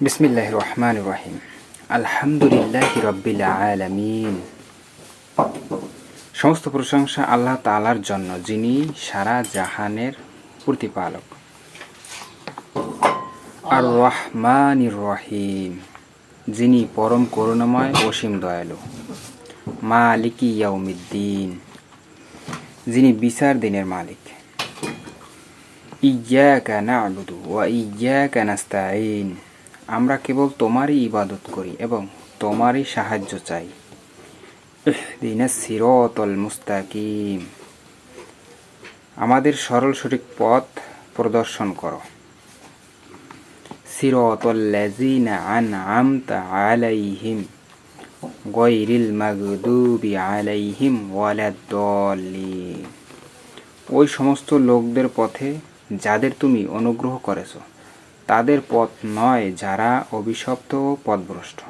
বিসমিল্লাহির রহমানির রহিম। আলহামদুলিল্লাহি রাব্বিল আলামিন। সমস্ত প্রশংসা আল্লাহ তাআলার জন্য, যিনি সারা জাহানের প্রতিপালক। আর রহমানির রহিম, যিনি পরম করুণাময় অসীম দয়ালু। মালিকি ইয়াউমিদ্দিন, যিনি বিচার দিনের মালিক। ইয়্যাকা না'বুদু ওয়া ইয়্যাকা নাস্তাঈন, আমরা কেবল তোমারই ইবাদত করি এবং তোমারই সাহায্য চাই। ইহদিনাস সিরাতাল মুস্তাকিম, আমাদের সরল সঠিক পথ প্রদর্শন করো। সিরাতাল লাযিনা আন'আমতা আলাইহিম গায়রিল মাগদুবি আলাইহিম ওয়ালাদ-দাল্লিন, ওই সমস্ত লোকদের পথে যাদের তুমি অনুগ্রহ করেছ, তাদের পথ নয় যারা অভিশপ্ত ও পথভ্রষ্ট।